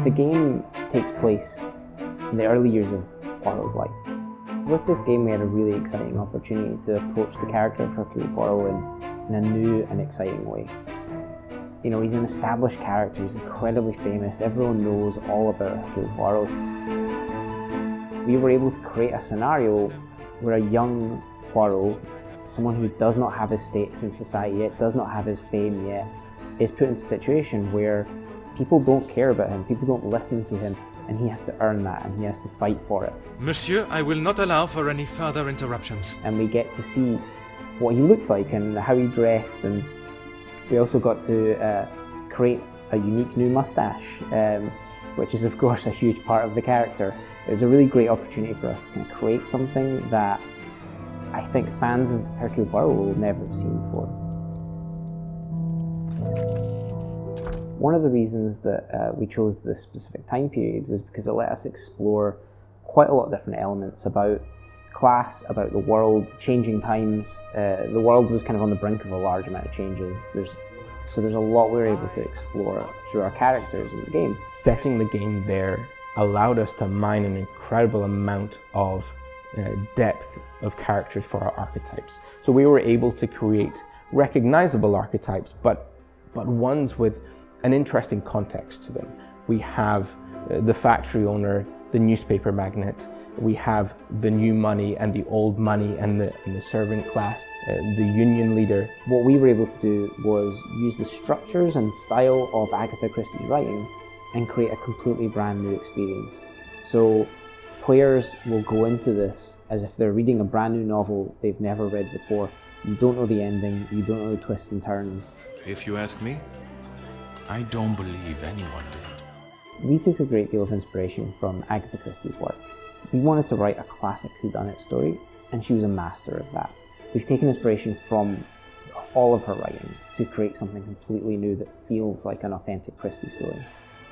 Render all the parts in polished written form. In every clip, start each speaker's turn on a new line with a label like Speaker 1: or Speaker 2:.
Speaker 1: The game takes place in the early years of Poirot's life. With this game, we had a really exciting opportunity to approach the character of Hercule Poirot in a new and exciting way. You know, he's an established character, he's incredibly famous, everyone knows all about Hercule Poirot. We were able to create a scenario where a young Poirot, someone who does not have his status in society yet, does not have his fame yet, is put into a situation where people don't care about him, people don't listen to him, and he has to earn that, and he has to fight for it.
Speaker 2: Monsieur, I will not allow for any further interruptions.
Speaker 1: And we get to see what he looked like and how he dressed, and we also got to create a unique new mustache, which is of course a huge part of the character. It was a really great opportunity for us to kind of create something that I think fans of Hercule Poirot will never have seen before. One of the reasons that we chose this specific time period was because it let us explore quite a lot of different elements about class, about the world, changing times. The world was kind of on the brink of a large amount of changes. So there's a lot we were able to explore through our characters in the game.
Speaker 3: Setting the game there allowed us to mine an incredible amount of depth of characters for our archetypes. So we were able to create recognizable archetypes, but ones with an interesting context to them. We have the factory owner, the newspaper magnate, we have the new money and the old money and the servant class, the union leader.
Speaker 1: What we were able to do was use the structures and style of Agatha Christie's writing and create a completely brand new experience. So players will go into this as if they're reading a brand new novel they've never read before. You don't know the ending, you don't know the twists and turns.
Speaker 4: If you ask me, I don't believe anyone did.
Speaker 1: We took a great deal of inspiration from Agatha Christie's works. We wanted to write a classic whodunit story, and she was a master of that. We've taken inspiration from all of her writing to create something completely new that feels like an authentic Christie story.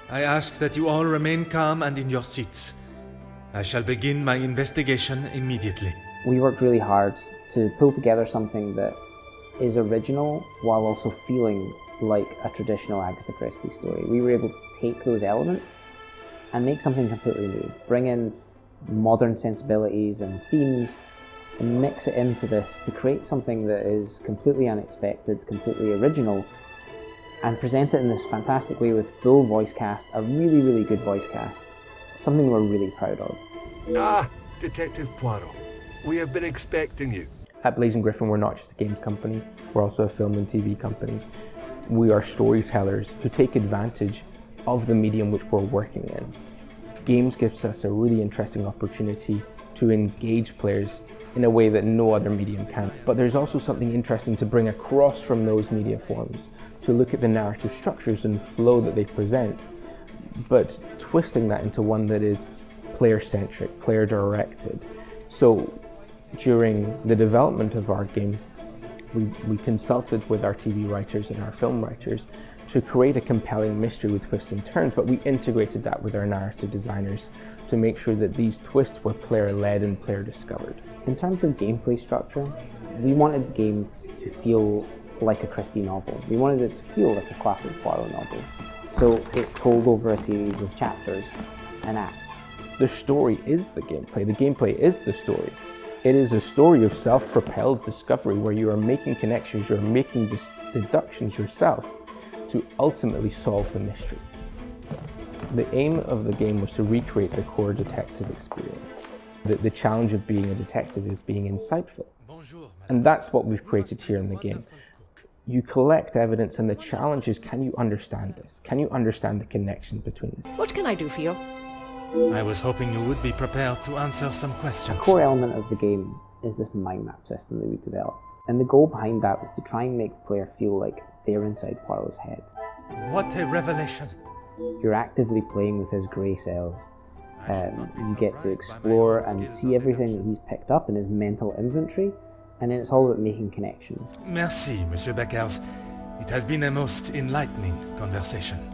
Speaker 2: I ask that you all remain calm and in your seats. I shall begin my investigation immediately.
Speaker 1: We worked really hard to pull together something that is original while also feeling like a traditional Agatha Christie story. We were able to take those elements and make something completely new, bring in modern sensibilities and themes and mix it into this to create something that is completely unexpected, completely original, and present it in this fantastic way with full voice cast, a really, really good voice cast, something we're really proud of.
Speaker 5: Ah, Detective Poirot, we have been expecting you.
Speaker 3: At Blazing Griffin, we're not just a games company, we're also a film and TV company. We are storytellers who take advantage of the medium which we're working in. Games gives us a really interesting opportunity to engage players in a way that no other medium can. But there's also something interesting to bring across from those media forms, to look at the narrative structures and flow that they present, but twisting that into one that is player-centric, player-directed. So during the development of our game, we consulted with our TV writers and our film writers to create a compelling mystery with twists and turns, but we integrated that with our narrative designers to make sure that these twists were player-led and player-discovered.
Speaker 1: In terms of gameplay structure, we wanted the game to feel like a Christie novel. We wanted it to feel like a classic Poirot novel. So it's told over a series of chapters and acts.
Speaker 3: The story is the gameplay is the story. It is a story of self-propelled discovery where you are making connections, you're making deductions yourself to ultimately solve the mystery. The aim of the game was to recreate the core detective experience. The challenge of being a detective is being insightful. And that's what we've created here in the game. You collect evidence and the challenge is, can you understand this? Can you understand the connection between this?
Speaker 6: What can I do for you?
Speaker 2: I was hoping you would be prepared to answer some questions.
Speaker 1: A core element of the game is this mind map system that we developed. And the goal behind that was to try and make the player feel like they're inside Poirot's head.
Speaker 2: What a revelation!
Speaker 1: You're actively playing with his grey cells. You get to explore and see everything that he's picked up in his mental inventory, and then it's all about making connections.
Speaker 2: Merci, Monsieur Beckers. It has been a most enlightening conversation.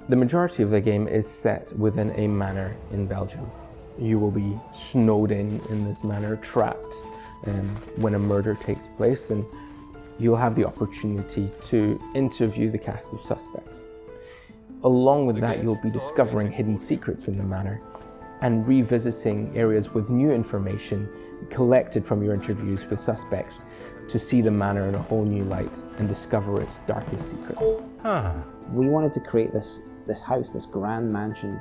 Speaker 3: The majority of the game is set within a manor in Belgium. You will be snowed in this manor, trapped when a murder takes place, and you'll have the opportunity to interview the cast of suspects. Along with that, you'll be discovering hidden secrets in the manor and revisiting areas with new information collected from your interviews with suspects to see the manor in a whole new light and discover its darkest secrets.
Speaker 1: We wanted to create this house, this grand mansion,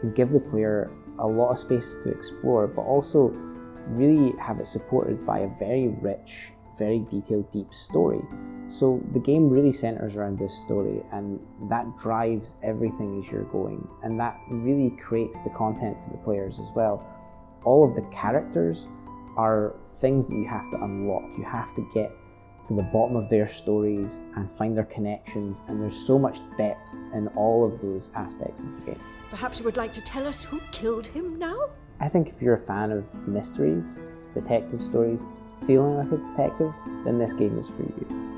Speaker 1: and give the player a lot of spaces to explore, but also really have it supported by a very rich, very detailed, deep story. So the game really centers around this story, and that drives everything as you're going, and that really creates the content for the players as well. All of the characters are things that you have to unlock. You have to get to the bottom of their stories and find their connections, and there's so much depth in all of those aspects of the game.
Speaker 6: Perhaps you would like to tell us who killed him now?
Speaker 1: I think if you're a fan of mysteries, detective stories, feeling like a detective, then this game is for you.